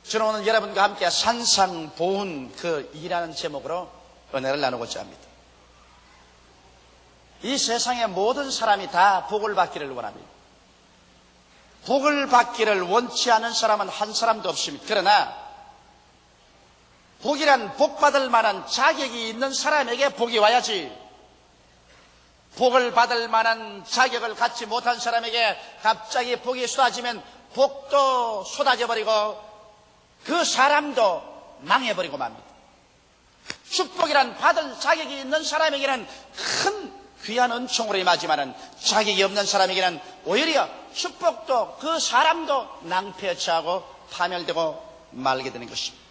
저는 오늘 여러분과 함께 산상보훈 그 일하는 제목으로 은혜를 나누고자 합니다. 이 세상의 모든 사람이 다 복을 받기를 원합니다. 복을 받기를 원치 않은 사람은 한 사람도 없습니다. 그러나 복이란 복받을 만한 자격이 있는 사람에게 복이 와야지, 복을 받을 만한 자격을 갖지 못한 사람에게 갑자기 복이 쏟아지면 복도 쏟아져버리고 그 사람도 망해버리고 맙니다. 축복이란 받을 자격이 있는 사람에게는 큰 귀한 은총으로 임하지만은 자격이 없는 사람에게는 오히려 축복도 그 사람도 낭패에 처하고 파멸되고 말게 되는 것입니다.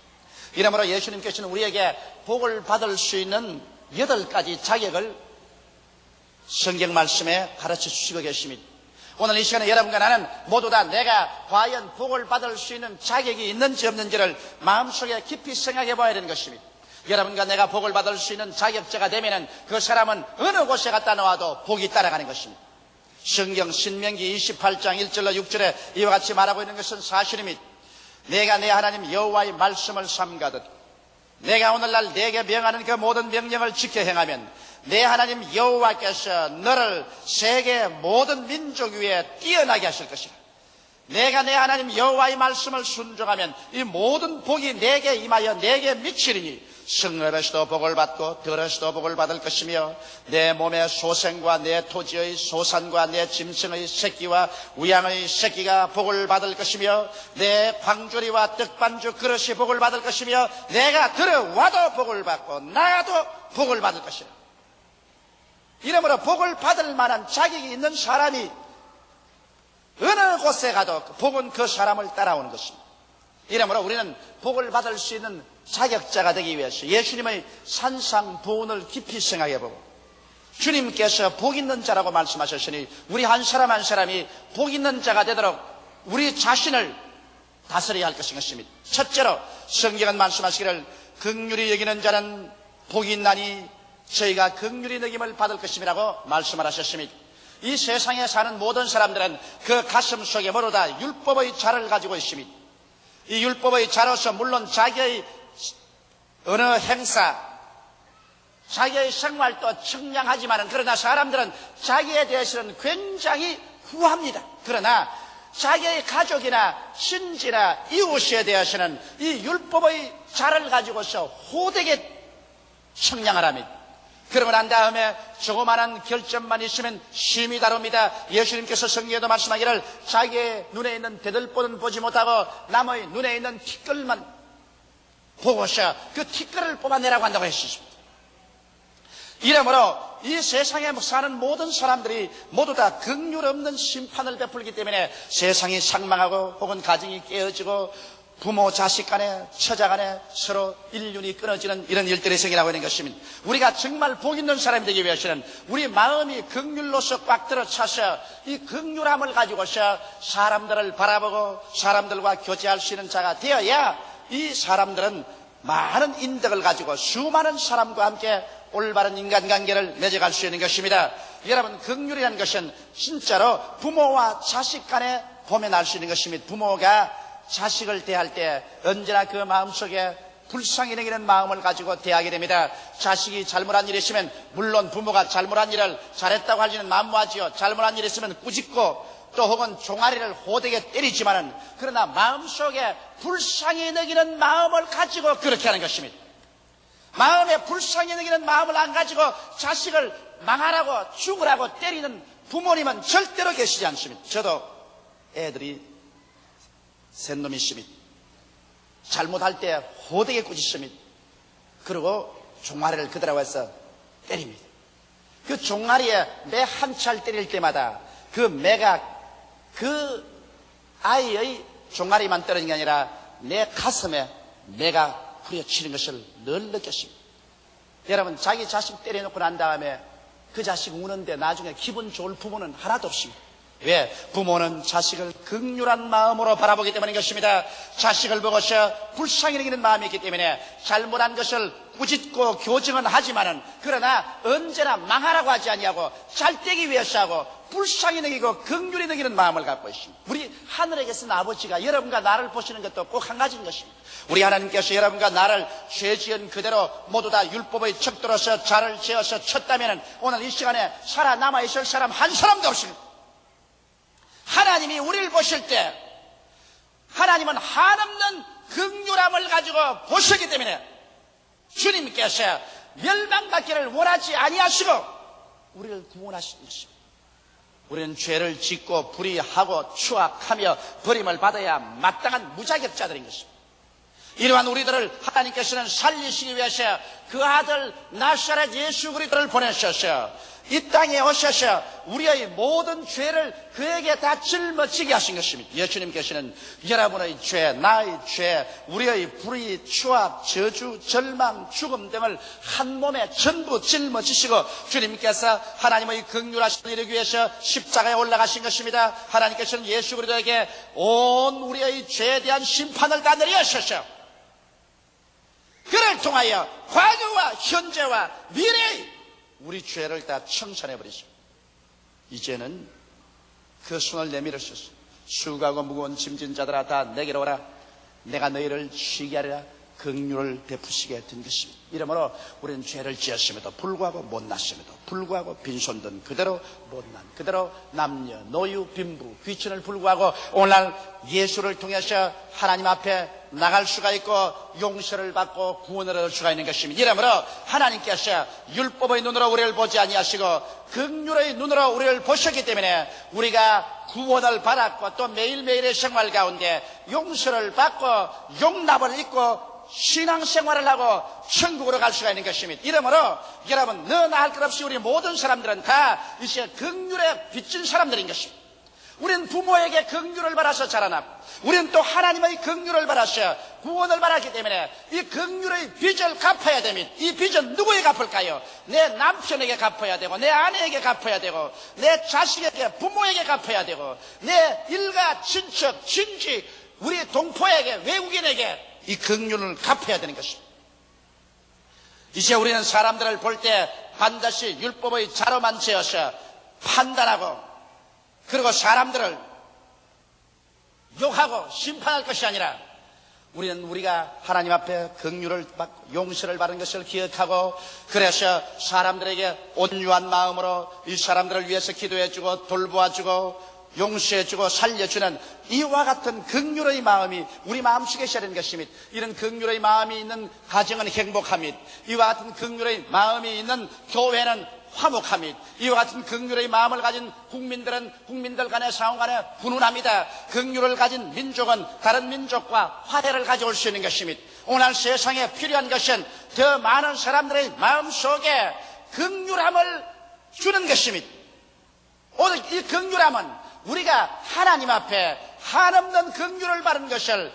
이러므로 예수님께서는 우리에게 복을 받을 수 있는 8가지 자격을 성경 말씀에 가르쳐 주시고 계십니다. 오늘 이 시간에 여러분과 나는 모두 다 내가 과연 복을 받을 수 있는 자격이 있는지 없는지를 마음속에 깊이 생각해 봐야 되는 것입니다. 여러분과 내가 복을 받을 수 있는 자격자가 되면은 그 사람은 어느 곳에 갔다 놓아도 복이 따라가는 것입니다. 성경 신명기 28장 1절로 6절에 이와 같이 말하고 있는 것은 사실입니다. 내가 내 하나님 여호와의 말씀을 삼가듯 내가 오늘날 내게 명하는 그 모든 명령을 지켜 행하면 내 하나님 여호와께서 너를 세계 모든 민족 위에 뛰어나게 하실 것이라. 내가 내 하나님 여호와의 말씀을 순종하면 이 모든 복이 내게 임하여 내게 미치리니 성읍에서도 복을 받고 들에서도 복을 받을 것이며 내 몸의 소생과 내 토지의 소산과 내 짐승의 새끼와 우양의 새끼가 복을 받을 것이며 내 광주리와 떡반주 그릇이 복을 받을 것이며 내가 들어와도 복을 받고 나가도 복을 받을 것이라. 이러므로 복을 받을 만한 자격이 있는 사람이 어느 곳에 가도 복은 그 사람을 따라오는 것입니다. 이러므로 우리는 복을 받을 수 있는 자격자가 되기 위해서 예수님의 산상보훈을 깊이 생각해보고 주님께서 복 있는 자라고 말씀하셨으니 우리 한 사람 한 사람이 복 있는 자가 되도록 우리 자신을 다스려야 할 것입니다. 첫째로 성경은 말씀하시기를 긍휼히 여기는 자는 복이 있나니 저희가 긍휼히 여김을 받을 것임이라고 말씀을 하셨습니다. 이 세상에 사는 모든 사람들은 그 가슴 속에 모두 다 율법의 자를 가지고 있습니다. 이 율법의 자로서 물론 자기의 어느 행사, 자기의 생활도 청량하지만 그러나 사람들은 자기에 대해서는 굉장히 후합니다. 그러나 자기의 가족이나 친지나 이웃에 대해서는 이 율법의 자를 가지고서 호되게 청량을 합니다. 그러고 난 다음에 조그마한 결점만 있으면 심히 다룹니다. 예수님께서 성경에도 말씀하기를 자기의 눈에 있는 대들보는 보지 못하고 남의 눈에 있는 티끌만 보고서 그 티끌을 뽑아내라고 한다고 했습니다. 이러므로 이 세상에 사는 모든 사람들이 모두 다 긍휼 없는 심판을 베풀기 때문에 세상이 상망하고 혹은 가정이 깨어지고 부모 자식 간에 처자 간에 서로 인륜이 끊어지는 이런 일들이 생겨나고 있는 것입니다. 우리가 정말 복 있는 사람이 되기 위해서는 우리 마음이 긍휼로서 꽉 들어차서 이 긍휼함을 가지고서 사람들을 바라보고 사람들과 교제할 수 있는 자가 되어야 이 사람들은 많은 인덕을 가지고 수많은 사람과 함께 올바른 인간관계를 맺어갈 수 있는 것입니다. 여러분, 긍휼이라는 것은 진짜로 부모와 자식 간에 보면 알 수 있는 것입니다. 부모가 자식을 대할 때 언제나 그 마음속에 불쌍히 여기는 마음을 가지고 대하게 됩니다. 자식이 잘못한 일이 있으면 물론 부모가 잘못한 일을 잘했다고 하지는 만무하지요. 잘못한 일이 있으면 꾸짖고 또 혹은 종아리를 호되게 때리지만은 그러나 마음속에 불쌍히 여기는 마음을 가지고 그렇게 하는 것입니다. 마음에 불쌍히 여기는 마음을 안 가지고 자식을 망하라고 죽으라고 때리는 부모님은 절대로 계시지 않습니다. 저도 애들이 셋놈이 있습니다. 잘못할 때 호되게 꾸짖습니다. 그리고 종아리를 그대라고 해서 때립니다. 그 종아리에 매 한 찰 때릴 때마다 그 매가 그 아이의 종아리만 때리는 게 아니라 내 가슴에 매가 후려치는 것을 늘 느꼈습니다. 여러분, 자기 자식 때려놓고 난 다음에 그 자식 우는데 나중에 기분 좋을 부모는 하나도 없습니다. 왜? 부모는 자식을 긍휼한 마음으로 바라보기 때문인 것입니다. 자식을 보고서 불쌍히 여기는 마음이 있기 때문에 잘못한 것을 꾸짖고 교정은 하지만은 그러나 언제나 망하라고 하지 아니하고 잘되기 위해서 하고 불쌍히 여기고 긍휼히 여기는 마음을 갖고 있습니다. 우리 하늘에 계신 아버지가 여러분과 나를 보시는 것도 꼭 한 가지인 것입니다. 우리 하나님께서 여러분과 나를 죄 지은 그대로 모두 다 율법의 척도로서 자를 지어서 쳤다면 오늘 이 시간에 살아남아 있을 사람 한 사람도 없습니다. 하나님이 우리를 보실 때 하나님은 한없는 긍휼함을 가지고 보시기 때문에 주님께서 멸망받기를 원하지 아니하시고 우리를 구원하신 것입니다. 우리는 죄를 짓고 불의하고 추악하며 버림을 받아야 마땅한 무자격자들인 것입니다. 이러한 우리들을 하나님께서는 살리시기 위해서 그 아들 나사렛 예수 그리스도를 보내셔서 이 땅에 오셔서 우리의 모든 죄를 그에게 다 짊어지게 하신 것입니다. 예수님께서는 여러분의 죄, 나의 죄, 우리의 불의, 추악, 저주, 절망, 죽음 등을 한 몸에 전부 짊어지시고 주님께서 하나님의 긍휼하심을 이루기 위해서 십자가에 올라가신 것입니다. 하나님께서는 예수 그리스도에게 온 우리의 죄에 대한 심판을 다 내리셨어요. 그를 통하여 과거와 현재와 미래의 우리 죄를 다 청산해버리시고 이제는 그 손을 내밀으셔서 수고하고 무거운 짐진 자들아 다 내게로 오라 내가 너희를 쉬게 하리라 긍휼을 베푸시게 된 것입니다. 이러므로 우리는 죄를 지었음에도 불구하고 못났음에도 불구하고 빈손든 그대로 못난 그대로 남녀 노유 빈부 귀천을 불구하고 오늘날 예수를 통해서 하나님 앞에 나갈 수가 있고 용서를 받고 구원을 얻을 수가 있는 것입니다. 이러므로 하나님께서 율법의 눈으로 우리를 보지 아니하시고 긍휼의 눈으로 우리를 보셨기 때문에 우리가 구원을 받았고 또 매일매일의 생활 가운데 용서를 받고 용납을 입고 신앙생활을 하고 천국으로 갈 수가 있는 것입니다. 이러므로 여러분 너나 할 것 없이 우리 모든 사람들은 다 이제 긍휼에 빚진 사람들인 것입니다. 우리는 부모에게 긍휼을 받아서 자라났고 우리는 또 하나님의 긍휼을 받아서 구원을 받았기 때문에 이 긍휼의 빚을 갚아야 됩니다. 이 빚은 누구에게 갚을까요? 내 남편에게 갚아야 되고 내 아내에게 갚아야 되고 내 자식에게 부모에게 갚아야 되고 내 일가 친척 친지 우리 동포에게 외국인에게 이 긍휼을 갚아야 되는 것입니다. 이제 우리는 사람들을 볼 때 반드시 율법의 자로만 재어서 판단하고 그리고 사람들을 욕하고 심판할 것이 아니라 우리는 우리가 하나님 앞에 긍휼을 받고 용서를 받은 것을 기억하고 그래서 사람들에게 온유한 마음으로 이 사람들을 위해서 기도해주고 돌보아주고 용서해주고 살려주는 이와 같은 긍휼의 마음이 우리 마음속에 있어야 되는 것입니다. 이런 긍휼의 마음이 있는 가정은 행복합니다. 이와 같은 긍휼의 마음이 있는 교회는 화목합니다. 이와 같은 긍휼의 마음을 가진 국민들은 국민들 간의 상호 간에 분운합니다. 긍휼을 가진 민족은 다른 민족과 화해를 가져올 수 있는 것입니다. 오늘 세상에 필요한 것은 더 많은 사람들의 마음속에 긍휼함을 주는 것입니다. 오늘 이 긍휼함은 우리가 하나님 앞에 한없는 긍휼을 받은 것을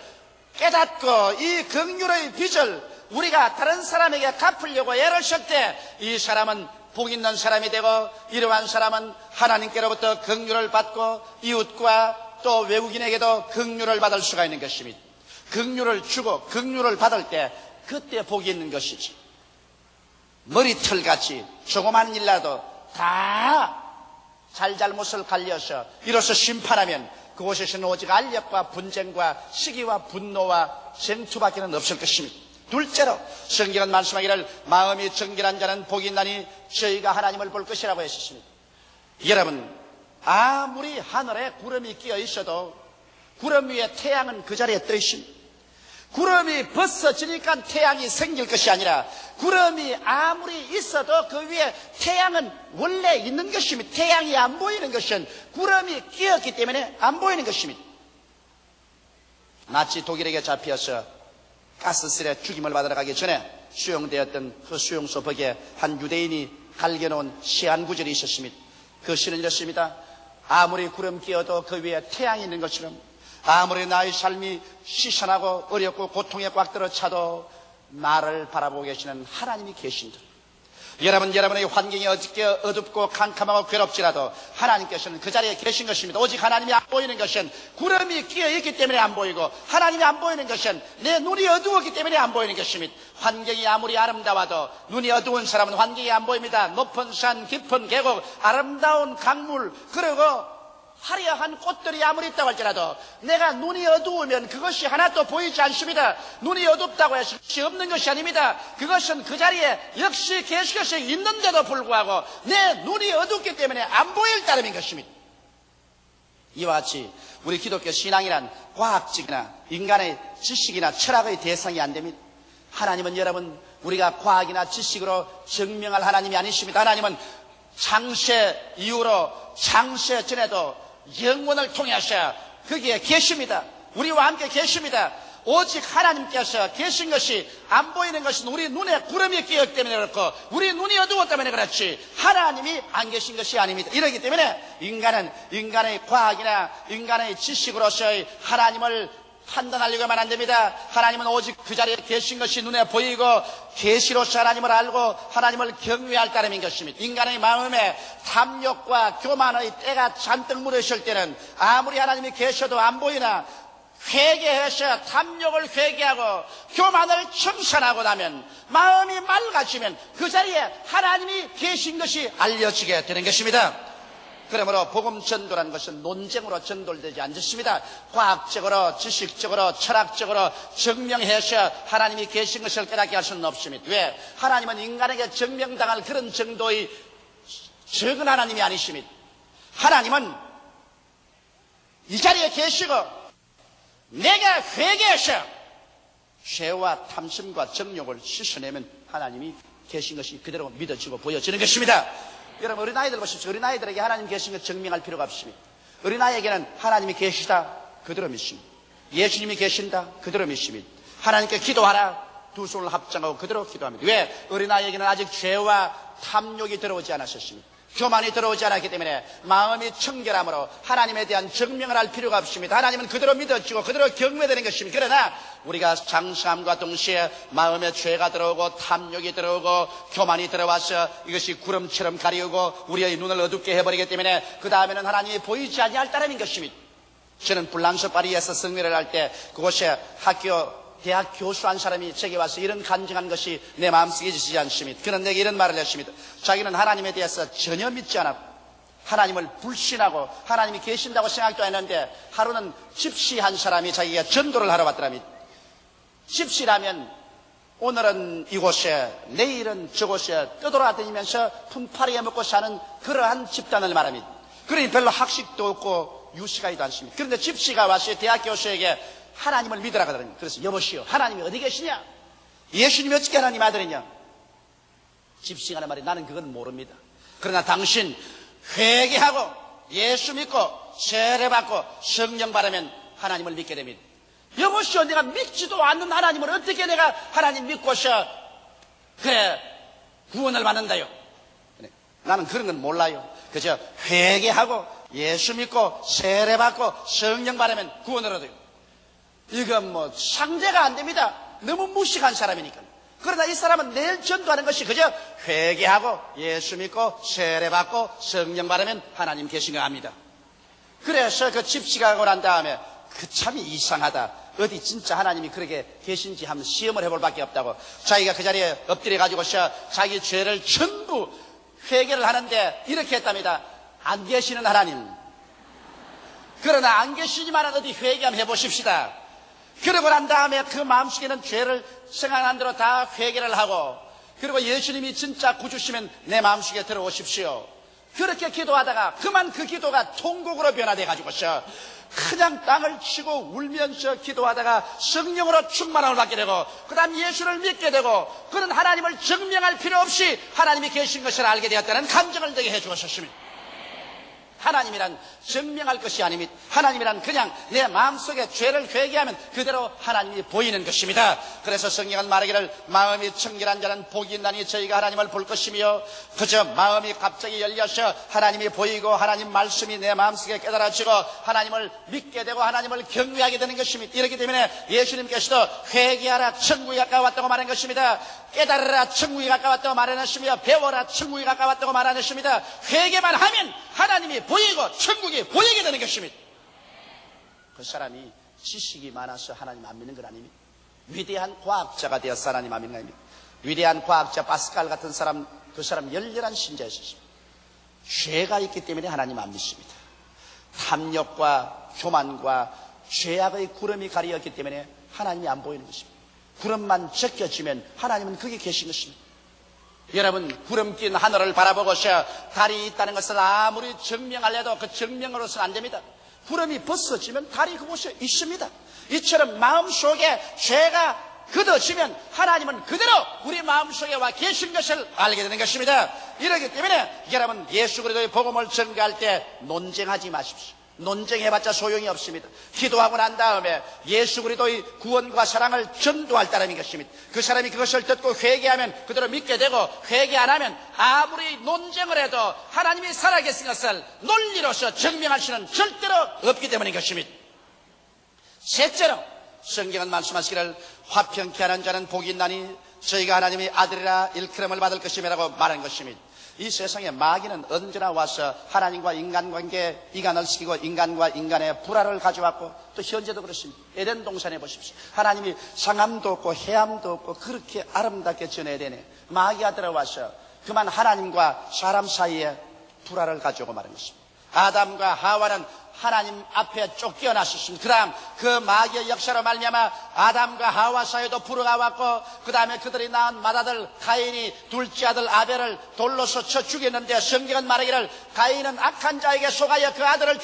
깨닫고 이 긍휼의 빚을 우리가 다른 사람에게 갚으려고 애를 쓸 때 이 사람은 복 있는 사람이 되고 이러한 사람은 하나님께로부터 긍휼을 받고 이웃과 또 외국인에게도 긍휼을 받을 수가 있는 것입니다. 긍휼을 주고 긍휼을 받을 때 그때 복이 있는 것이지 머리털같이 조그만 일라도 다 잘잘못을 갈려서 이로써 심판하면 그곳에서는 오직 알력과 분쟁과 시기와 분노와 쟁투밖에는 없을 것입니다. 둘째로 성경은 말씀하기를 마음이 정결한 자는 복이 있나니 저희가 하나님을 볼 것이라고 했습니다. 여러분 아무리 하늘에 구름이 끼어 있어도 구름 위에 태양은 그 자리에 떠 있습니다. 구름이 벗어지니까 태양이 생길 것이 아니라 구름이 아무리 있어도 그 위에 태양은 원래 있는 것입니다. 태양이 안 보이는 것은 구름이 끼었기 때문에 안 보이는 것입니다. 나치 독일에게 잡혀서 가스실에 죽임을 받으러 가기 전에 수용되었던 그 수용소 벽에 한 유대인이 갈겨놓은 시한 구절이 있었습니다. 그 시는 이렇습니다. 아무리 구름 끼어도 그 위에 태양이 있는 것처럼 아무리 나의 삶이 시선하고 어렵고 고통에 꽉 들어 차도 나를 바라보고 계시는 하나님이 계신다. 여러분의 환경이 어떻게 어둡고 캄캄하고 괴롭지라도 하나님께서는 그 자리에 계신 것입니다. 오직 하나님이 안 보이는 것은 구름이 끼어있기 때문에 안 보이고, 하나님이 안 보이는 것은 내 눈이 어두웠기 때문에 안 보이는 것입니다. 환경이 아무리 아름다워도 눈이 어두운 사람은 환경이 안 보입니다. 높은 산, 깊은 계곡, 아름다운 강물, 그리고 화려한 꽃들이 아무리 있다고 할지라도 내가 눈이 어두우면 그것이 하나도 보이지 않습니다. 눈이 어둡다고 해서 그것이 없는 것이 아닙니다. 그것은 그 자리에 역시 계시께서 있는데도 불구하고 내 눈이 어둡기 때문에 안 보일 따름인 것입니다. 이와 같이 우리 기독교 신앙이란 과학적이나 인간의 지식이나 철학의 대상이 안 됩니다. 하나님은 여러분, 우리가 과학이나 지식으로 증명할 하나님이 아니십니다. 하나님은 창세 이후로 창세 전에도 영원을 통해서 거기에 계십니다. 우리와 함께 계십니다. 오직 하나님께서 계신 것이 안 보이는 것은 우리 눈에 구름이 끼었기 때문에 그렇고, 우리 눈이 어두웠기 때문에 그렇지 하나님이 안 계신 것이 아닙니다. 이러기 때문에 인간은 인간의 과학이나 인간의 지식으로서의 하나님을 판단하려고만 안 됩니다. 하나님은 오직 그 자리에 계신 것이 눈에 보이고 계시로서 하나님을 알고 하나님을 경외할 따름인 것입니다. 인간의 마음에 탐욕과 교만의 때가 잔뜩 묻어있을 때는 아무리 하나님이 계셔도 안 보이나 회개해서 탐욕을 회개하고 교만을 청산하고 나면 마음이 맑아지면 그 자리에 하나님이 계신 것이 알려지게 되는 것입니다. 그러므로 복음 전도라는 것은 논쟁으로 전도되지 않습니다. 과학적으로, 지식적으로, 철학적으로 증명해서 하나님이 계신 것을 깨닫게 할 수는 없습니다. 왜? 하나님은 인간에게 증명당할 그런 정도의 적은 하나님이 아니십니다. 하나님은 이 자리에 계시고 내가 회개해서 죄와 탐심과 정욕을 씻어내면 하나님이 계신 것이 그대로 믿어지고 보여지는 것입니다. 여러분, 어린아이들 보십시오. 어린아이들에게 하나님 계신 것 증명할 필요가 없습니다. 어린아이에게는 하나님이 계시다, 그대로 믿습니다. 예수님이 계신다, 그대로 믿습니다. 하나님께 기도하라, 두 손을 합장하고 그대로 기도합니다. 왜? 어린아이에게는 아직 죄와 탐욕이 들어오지 않았었습니다. 교만이 들어오지 않았기 때문에 마음이 청결함으로 하나님에 대한 증명을 할 필요가 없습니다. 하나님은 그대로 믿어지고 그대로 경외되는 것입니다. 그러나 우리가 장수함과 동시에 마음에 죄가 들어오고 탐욕이 들어오고 교만이 들어와서 이것이 구름처럼 가리우고 우리의 눈을 어둡게 해버리기 때문에 그 다음에는 하나님이 보이지 아니할 따름인 것입니다. 저는 불란서 파리에서 성회를 할 때 그곳에 대학 교수 한 사람이 제게 와서 이런 간증한 것이 내 마음속에 잊히지 않습니다. 그는 내게 이런 말을 했습니다. 자기는 하나님에 대해서 전혀 믿지 않았고 하나님을 불신하고 하나님이 계신다고 생각도 했는데 하루는 집시 한 사람이 자기가 전도를 하러 왔더랍니다. 집시라면 오늘은 이곳에 내일은 저곳에 떠돌아다니면서 품팔이해 먹고 사는 그러한 집단을 말합니다. 그러니 별로 학식도 없고 유식하지도 않습니다. 그런데 집시가 와서 대학 교수에게 하나님을 믿으라고 하더니, 그래서 여보시오, 하나님이 어디 계시냐? 예수님이 어떻게 하나님 아들이냐? 집시가 하는 말이, 나는 그건 모릅니다. 그러나 당신 회개하고 예수 믿고 세례받고 성령 받으면 하나님을 믿게 됩니다. 여보시오, 내가 믿지도 않는 하나님을 어떻게 내가 하나님 믿고서 그래 구원을 받는다요? 나는 그런 건 몰라요. 그저 회개하고 예수 믿고 세례받고 성령 받으면 구원을 얻어요. 이건 뭐 상대가 안 됩니다. 너무 무식한 사람이니까. 그러나 이 사람은 내일 전도하는 것이 그저 회개하고 예수 믿고 세례받고 성령 받으면 하나님 계신 거 압니다. 그래서 그 집시가 하고 난 다음에 그 참이 이상하다, 어디 진짜 하나님이 그렇게 계신지 한번 시험을 해볼 밖에 없다고 자기가 그 자리에 엎드려 가지고서 자기 죄를 전부 회개를 하는데 이렇게 했답니다. 안 계시는 하나님, 그러나 안 계시지만 어디 회개 한번 해보십시다. 그러고 난 다음에 그 마음속에는 죄를 생각난 대로 다 회개를 하고, 그리고 예수님이 진짜 구주시면 내 마음속에 들어오십시오. 그렇게 기도하다가 그만 그 기도가 통곡으로 변화돼 가지고서 그냥 땅을 치고 울면서 기도하다가 성령으로 충만함을 받게 되고 그 다음 예수를 믿게 되고, 그는 하나님을 증명할 필요 없이 하나님이 계신 것을 알게 되었다는 감정을 되게 해주셨습니다. 하나님이란 증명할 것이 아닙니다. 하나님이란 그냥 내 마음속에 죄를 회개하면 그대로 하나님이 보이는 것입니다. 그래서 성경은 말하기를, 마음이 청결한 자는 복이 있나니 저희가 하나님을 볼 것이며, 그저 마음이 갑자기 열려서 하나님이 보이고 하나님 말씀이 내 마음속에 깨달아지고 하나님을 믿게 되고 하나님을 경외하게 되는 것입니다. 이렇기 때문에 예수님께서도 회개하라, 천국이 가까웠다고 말한 것입니다. 깨달으라 천국이 가까웠다고 말하셨으며 배워라 천국이 가까웠다고 말하셨습니다. 회개만 하면 하나님이 보이고 천국이 보이게 되는 것입니다. 그 사람이 지식이 많아서 하나님 안 믿는 건 아닙니다. 위대한 과학자가 되어서 하나님 안 믿는 거 아닙니다. 위대한 과학자 파스칼 같은 사람, 그 사람 열렬한 신자였습니다. 죄가 있기 때문에 하나님 안 믿습니다. 탐욕과 교만과 죄악의 구름이 가리었기 때문에 하나님이 안 보이는 것입니다. 구름만 적혀지면 하나님은 거기 계신 것입니다. 여러분, 구름 낀 하늘을 바라보고서 달이 있다는 것을 아무리 증명하려도 그 증명으로서는 안 됩니다. 구름이 벗어지면 달이 그곳에 있습니다. 이처럼 마음속에 죄가 굳어지면 하나님은 그대로 우리 마음속에 와 계신 것을 알게 되는 것입니다. 이렇기 때문에 여러분, 예수 그리스도의 복음을 전가할 때 논쟁하지 마십시오. 논쟁해봤자 소용이 없습니다. 기도하고 난 다음에 예수 그리스도의 구원과 사랑을 전도할 따름인 것입니다. 그 사람이 그것을 듣고 회개하면 그대로 믿게 되고, 회개 안 하면 아무리 논쟁을 해도 하나님이 살아계신 것을 논리로서 증명할 수는 절대로 없기 때문인 것입니다. 셋째로 성경은 말씀하시기를 화평케 하는 자는 복이 있나니 저희가 하나님의 아들이라 일컬음을 받을 것임이라고 말한 것입니다. 이 세상에 마귀는 언제나 와서 하나님과 인간관계에 이간을 시키고 인간과 인간의 불화를 가져왔고, 또 현재도 그렇습니다. 에덴 동산에 보십시오. 하나님이 상함도 없고 해함도 없고 그렇게 아름답게 전해내네. 마귀가 들어와서 그만 하나님과 사람 사이에 불화를 가져오고 말한 것입니다. 아담과 하와는 하나님 앞에 쫓겨났었습니다. 그 다음 그 마귀의 역사로 말미암아 아담과 하와 사이에도 불화가 왔고, 그 다음에 그들이 낳은 맏아들 가인이 둘째 아들 아벨을 돌로서 쳐 죽였는데, 성경은 말하기를 가인은 악한 자에게 속하여 그 아들을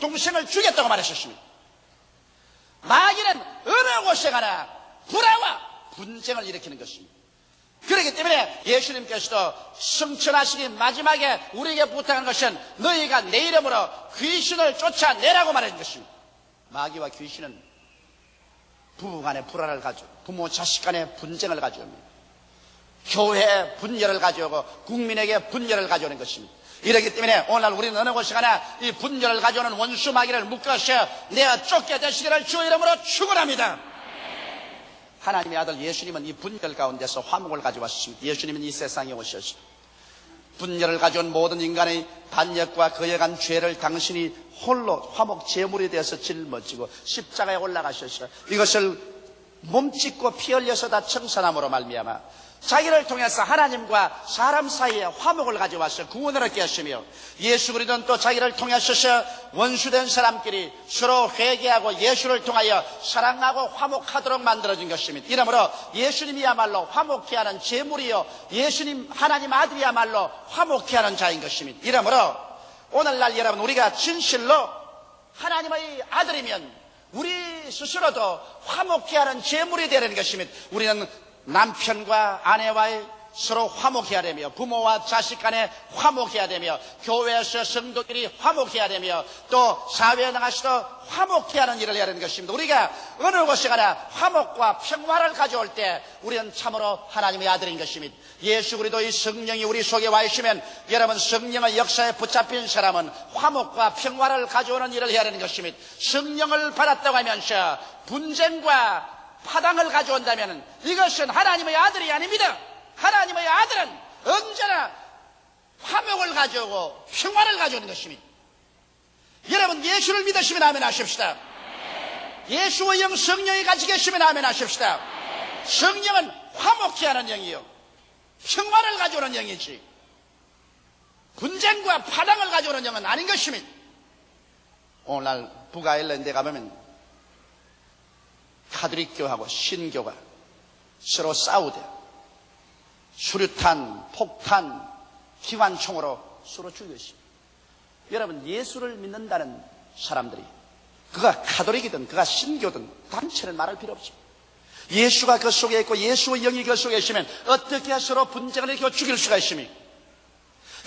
동생을 죽였다고 말했었습니다. 마귀는 어느 곳에 가나 불화와 분쟁을 일으키는 것입니다. 그렇기 때문에 예수님께서도 승천하시기 마지막에 우리에게 부탁한 것은 너희가 내 이름으로 귀신을 쫓아내라고 말하는 것입니다. 마귀와 귀신은 부부간의 불화를 가져오고 부모 자식 간의 분쟁을 가져옵니다. 교회에 분열을 가져오고 국민에게 분열을 가져오는 것입니다. 이렇기 때문에 오늘 우리는 어느 곳에 가나 이 분열을 가져오는 원수 마귀를 묶어서 내가 쫓게 되시기를 주 이름으로 축원합니다. 하나님의 아들 예수님은 이 분열 가운데서 화목을 가져왔습니다. 예수님은 이 세상에 오셔서 분열을 가져온 모든 인간의 반역과 거역한 죄를 당신이 홀로 화목 제물이 되어서 짊어지고 십자가에 올라가셔서 이것을 몸짓고 피 흘려서 다 청산함으로 말미암아 자기를 통해서 하나님과 사람 사이에 화목을 가져와서 구원을 얻게 하시며, 예수 그리스도는 또 자기를 통하셔서 원수된 사람끼리 서로 회개하고 예수를 통하여 사랑하고 화목하도록 만들어진 것입니다. 이러므로 예수님이야말로 화목케 하는 제물이요, 예수님 하나님 아들이야말로 화목케 하는 자인 것입니다. 이러므로 오늘날 여러분, 우리가 진실로 하나님의 아들이면 우리 스스로도 화목케 하는 제물이 되는 것입니다. 우리는 남편과 아내와의 서로 화목해야 되며, 부모와 자식 간에 화목해야 되며, 교회에서 성도끼리 화목해야 되며, 또 사회에 나가서도 화목해야 하는 일을 해야 되는 것입니다. 우리가 어느 곳에 가나 화목과 평화를 가져올 때 우리는 참으로 하나님의 아들인 것입니다. 예수 그리스도의 성령이 우리 속에 와 있으면 여러분, 성령의 역사에 붙잡힌 사람은 화목과 평화를 가져오는 일을 해야 되는 것입니다. 성령을 받았다고 하면서 분쟁과 파당을 가져온다면 이것은 하나님의 아들이 아닙니다. 하나님의 아들은 언제나 화목을 가져오고 평화를 가져오는 것입니다. 여러분, 예수를 믿으시면 아멘 하십시다. 예수의 영 성령이 가지고 계시면 아멘 하십시다. 성령은 화목케 하는 영이요, 평화를 가져오는 영이지 분쟁과 파당을 가져오는 영은 아닌 것입니다. 오늘날 북아일랜드에 가보면 카톨릭교하고 신교가 서로 싸우대 수류탄, 폭탄, 기관총으로 서로 죽였습니다. 여러분, 예수를 믿는다는 사람들이 그가 카톨릭이든 그가 신교든 단체는 말할 필요 없습니다. 예수가 그 속에 있고 예수의 영이 그 속에 있으면 어떻게 서로 분쟁을 일으켜 죽일 수가 있습니까?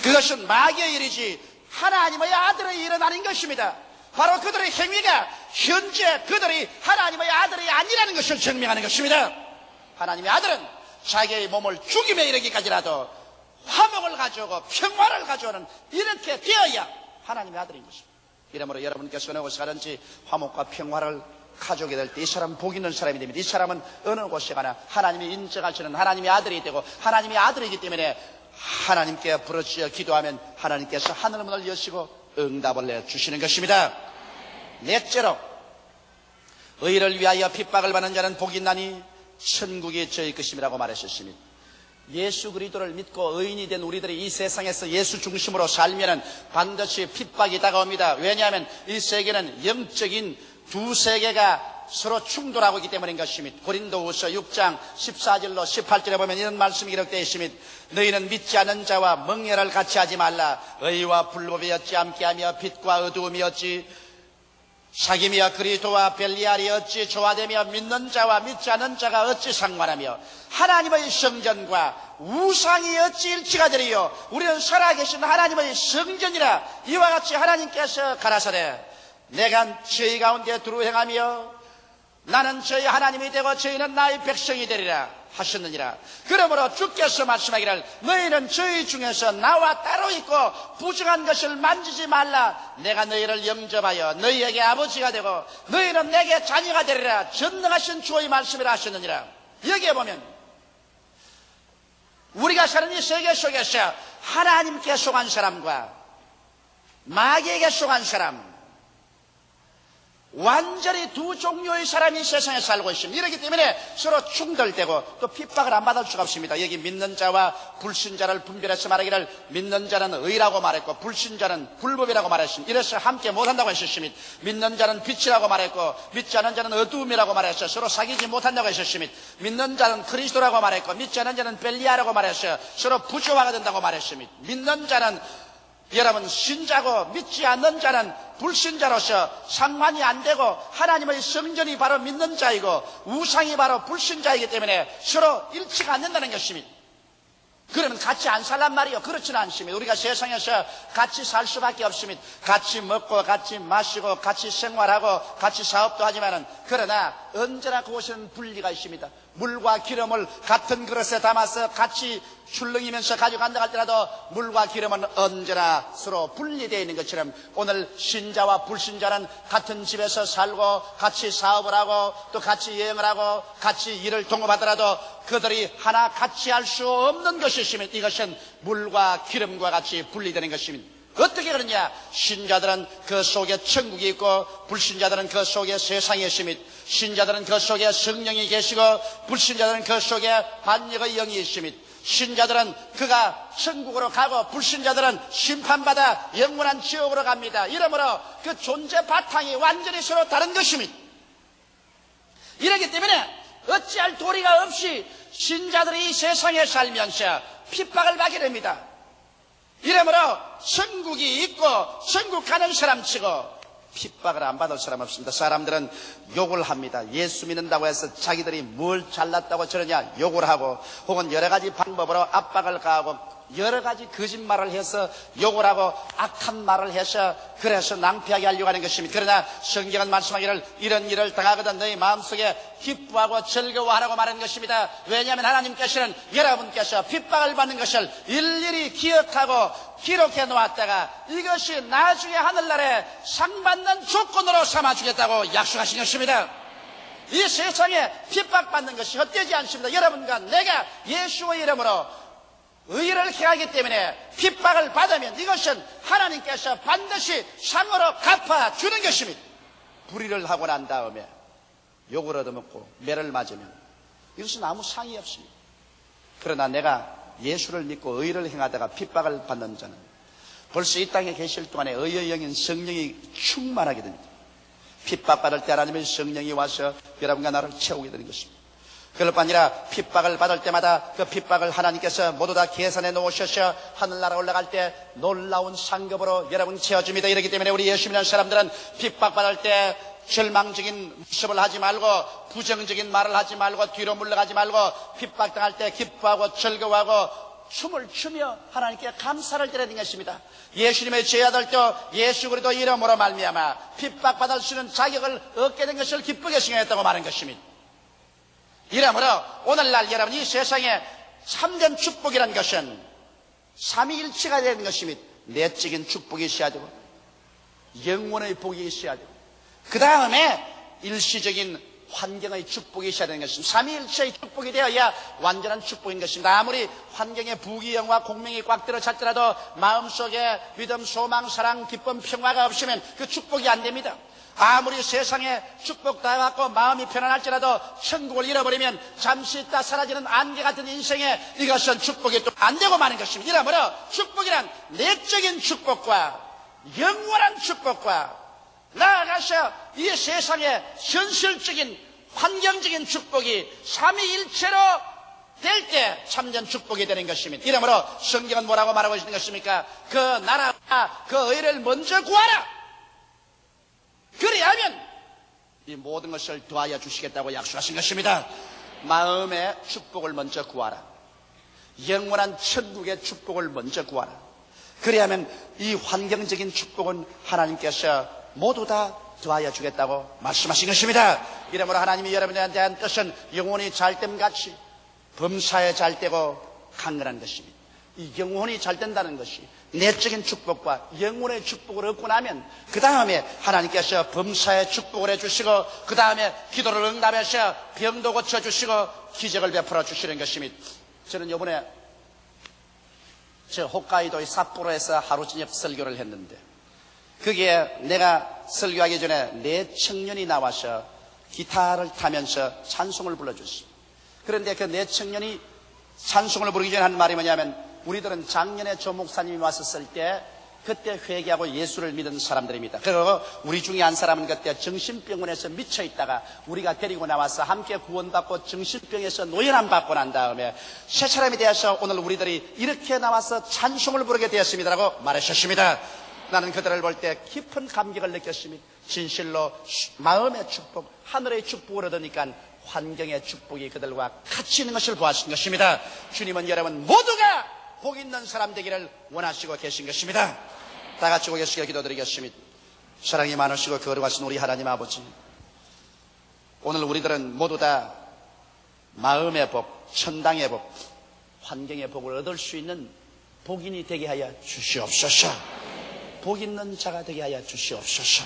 그것은 마귀의 일이지 하나님의 아들의 일은 아닌 것입니다. 바로 그들의 행위가 현재 그들이 하나님의 아들이 아니라는 것을 증명하는 것입니다. 하나님의 아들은 자기의 몸을 죽임에 이르기까지라도 화목을 가져오고 평화를 가져오는, 이렇게 되어야 하나님의 아들인 것입니다. 이러므로 여러분께서 어느 곳에 가든지 화목과 평화를 가족이 될 때 이 사람은 복 있는 사람이 됩니다. 이 사람은 어느 곳에 가나 하나님이 인정하시는 하나님의 아들이 되고 하나님의 아들이기 때문에 하나님께 부르짖어 기도하면 하나님께서 하늘문을 여시고 응답을 내주시는 것입니다. 넷째로 의를 위하여 핍박을 받는 자는 복이 있나니 천국이 저희 것임이라고 말하셨습니다. 예수 그리스도를 믿고 의인이 된 우리들이 이 세상에서 예수 중심으로 살면은 반드시 핍박이 다가옵니다. 왜냐하면 이 세계는 영적인 두 세계가 서로 충돌하고 있기 때문인 것입니다. 고린도후서 6장 14절로 18절에 보면 이런 말씀이 기록되어 있습니다. 너희는 믿지 않는 자와 멍에를 같이 하지 말라. 의와 불법이 어찌 함께하며 빛과 어두움이 어찌 사귐이여 그리스도와 벨리알이 어찌 조화되며 믿는 자와 믿지 않는 자가 어찌 상관하며 하나님의 성전과 우상이 어찌 일치가 되리요. 우리는 살아계신 하나님의 성전이라. 이와 같이 하나님께서 가라사대 내가 저희 가운데 두루 행하며 나는 저희 하나님이 되고 저희는 나의 백성이 되리라 하셨느니라. 그러므로 주께서 말씀하기를 너희는 저희 중에서 나와 따로 있고 부정한 것을 만지지 말라. 내가 너희를 영접하여 너희에게 아버지가 되고 너희는 내게 자녀가 되리라. 전능하신 주의 말씀이라 하셨느니라. 여기에 보면 우리가 사는 이 세계 속에서 하나님께 속한 사람과 마귀에게 속한 사람, 완전히 두 종류의 사람이 세상에 살고 있습니다. 이렇기 때문에 서로 충돌되고 또 핍박을 안 받을 수가 없습니다. 여기 믿는 자와 불신자를 분별해서 말하기를 믿는 자는 의라고 말했고 불신자는 불법이라고 말했습니다. 이래서 함께 못한다고 했었습니다. 믿는 자는 빛이라고 말했고 믿지 않는 자는 어두움이라고 말했어요. 서로 사귀지 못한다고 했었습니다. 믿는 자는 그리스도라고 말했고 믿지 않는 자는 벨리아라고 말했어요. 서로 부조화가 된다고 말했습니다. 믿는 자는 여러분 신자고 믿지 않는 자는 불신자로서 상관이 안 되고 하나님의 성전이 바로 믿는 자이고 우상이 바로 불신자이기 때문에 서로 일치가 안 된다는 것입니다. 그러면 같이 안 살란 말이요. 그렇지는 않습니다. 우리가 세상에서 같이 살 수밖에 없습니다. 같이 먹고 같이 마시고 같이 생활하고 같이 사업도 하지만은 그러나 언제나 그곳에는 분리가 있습니다. 물과 기름을 같은 그릇에 담아서 같이 출렁이면서 가져간다 할때라도 물과 기름은 언제나 서로 분리되어 있는 것처럼 오늘 신자와 불신자는 같은 집에서 살고 같이 사업을 하고 또 같이 여행을 하고 같이 일을 동업하더라도 그들이 하나 같이 할 수 없는 것이 있으면 이것은 물과 기름과 같이 분리되는 것입니다. 어떻게 그러냐? 신자들은 그 속에 천국이 있고 불신자들은 그 속에 세상이 있습니다. 신자들은 그 속에 성령이 계시고 불신자들은 그 속에 반역의 영이 있습니다. 신자들은 그가 천국으로 가고 불신자들은 심판받아 영원한 지옥으로 갑니다. 이러므로 그 존재 바탕이 완전히 서로 다른 것입니다. 이렇기 때문에 어찌할 도리가 없이 신자들이 이 세상에 살면서 핍박을 받게 됩니다. 이러므로 천국이 있고 천국 가는 사람치고 핍박을 안 받을 사람 없습니다. 사람들은 욕을 합니다. 예수 믿는다고 해서 자기들이 뭘 잘났다고 저러냐 욕을 하고 혹은 여러 가지 방법으로 압박을 가하고 여러 가지 거짓말을 해서 욕을 하고 악한 말을 해서 그래서 낭피하게 하려고 하는 것입니다. 그러나 성경은 말씀하기를 이런 일을 당하거든 너희 마음속에 기뻐하고 즐거워하라고 말하는 것입니다. 왜냐하면 하나님께서는 여러분께서 핍박을 받는 것을 일일이 기억하고 기록해 놓았다가 이것이 나중에 하늘날에 상 받는 조건으로 삼아주겠다고 약속하신 것입니다. 이 세상에 핍박받는 것이 헛되지 않습니다. 여러분과 내가 예수의 이름으로 의를 행하기 때문에 핍박을 받으면 이것은 하나님께서 반드시 상으로 갚아주는 것입니다. 불의를 하고 난 다음에 욕을 얻어먹고 매를 맞으면 이것은 아무 상이 없습니다. 그러나 내가 예수를 믿고 의를 행하다가 핍박을 받는 자는 벌써 이 땅에 계실 동안에 의의 영인 성령이 충만하게 됩니다. 핍박받을 때 하나님의 성령이 와서 여러분과 나를 채우게 되는 것입니다. 그럴 뿐 아니라 핍박을 받을 때마다 그 핍박을 하나님께서 모두 다 계산해 놓으셔서 하늘나라 올라갈 때 놀라운 상급으로 여러분 채워줍니다. 이렇기 때문에 우리 예수 믿는 사람들은 핍박받을 때 절망적인 모습을 하지 말고 부정적인 말을 하지 말고 뒤로 물러가지 말고 핍박당할 때 기뻐하고 즐거워하고 춤을 추며 하나님께 감사를 드려야 되는 것입니다. 예수님의 제자들도 예수 그리스도 이름으로 말미암아 핍박받을 수 있는 자격을 얻게 된 것을 기쁘게 생각했다고 말한 것입니다. 이러므로 오늘날 여러분 이 세상에 참된 축복이라는 것은 삼위일체가 되는 것입니다. 내적인 축복이 있어야 되고 영혼의 복이 있어야 되고 그 다음에 일시적인 환경의 축복이 있어야 되는 것입니다. 삼위일체의 축복이 되어야 완전한 축복인 것입니다. 아무리 환경에 부귀영화 공명이 꽉 들어찼더라도 마음속에 믿음, 소망, 사랑, 기쁨, 평화가 없으면 그 축복이 안 됩니다. 아무리 세상에 축복 다 갖고 마음이 편안할지라도 천국을 잃어버리면 잠시 있다 사라지는 안개 같은 인생에 이것은 축복이 또 안 되고 마는 것입니다. 이러므로 축복이란 내적인 축복과 영원한 축복과 나아가서 이 세상의 현실적인 환경적인 축복이 삼위일체로 될 때 참전 축복이 되는 것입니다. 이러므로 성경은 뭐라고 말하고 있는 것입니까? 그 나라와 그 의를 먼저 구하라. 그리하면 이 모든 것을 더하여 주시겠다고 약속하신 것입니다. 마음의 축복을 먼저 구하라. 영원한 천국의 축복을 먼저 구하라. 그리하면 이 환경적인 축복은 하나님께서 모두 다 더하여 주겠다고 말씀하신 것입니다. 이러므로 하나님이 여러분에 대한 뜻은 영혼이 잘됨 같이 범사에 잘되고 강건한 것입니다. 이 영혼이 잘된다는 것이 내적인 축복과 영혼의 축복을 얻고 나면 그 다음에 하나님께서 범사에 축복을 해주시고 그 다음에 기도를 응답해서 병도 고쳐주시고 기적을 베풀어 주시는 것입니다. 저는 이번에 홋카이도의 삿포로에서 하루 저녁 설교를 했는데 거기에 내가 설교하기 전에 4청년이 나와서 기타를 타면서 찬송을 불러줬습니다. 그런데 그 4청년이 찬송을 부르기 전에 한 말이 뭐냐면 우리들은 작년에 조 목사님이 왔었을 때 그때 회개하고 예수를 믿은 사람들입니다. 그리고 우리 중에 한 사람은 그때 정신병원에서 미쳐 있다가 우리가 데리고 나와서 함께 구원받고 정신병에서 노연함 받고 난 다음에 새 사람이 되어서 오늘 우리들이 이렇게 나와서 찬송을 부르게 되었습니다라고 말하셨습니다. 나는 그들을 볼 때 깊은 감격을 느꼈습니다. 진실로 마음의 축복, 하늘의 축복을 얻으니까 환경의 축복이 그들과 같이 있는 것을 보았던 것입니다. 주님은 여러분 모두가 복 있는 사람 되기를 원하시고 계신 것입니다. 다 같이 고개숙여 기도드리겠습니다. 사랑이 많으시고 거룩하신 우리 하나님 아버지, 오늘 우리들은 모두 다 마음의 복, 천당의 복, 환경의 복을 얻을 수 있는 복인이 되게 하여 주시옵소서. 복 있는 자가 되게 하여 주시옵소서.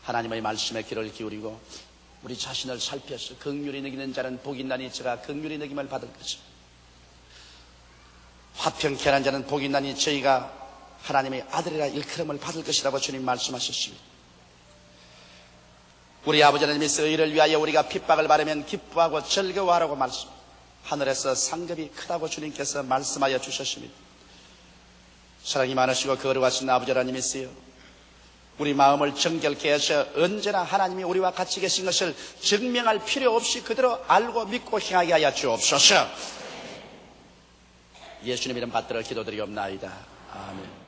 하나님의 말씀에 귀를 기울이고 우리 자신을 살펴서 긍휼히 여기는 자는 복이 있나니 저가 긍휼히 여김을 받을 것입니다. 화평케 하는 자는 복이 있나니 저희가 하나님의 아들이라 일컬음을 받을 것이라고 주님 말씀하셨습니다. 우리 아버지 하나님께서 의를 위하여 우리가 핍박을 받으면 기뻐하고 즐거워하라고 말씀, 하늘에서 상급이 크다고 주님께서 말씀하여 주셨습니다. 사랑이 많으시고 거룩하신 아버지 하나님이시여, 우리 마음을 정결케 해서 언제나 하나님이 우리와 같이 계신 것을 증명할 필요 없이 그대로 알고 믿고 행하게 하여 주옵소서. 예수님 이름 받들어 기도드리옵나이다. 아멘.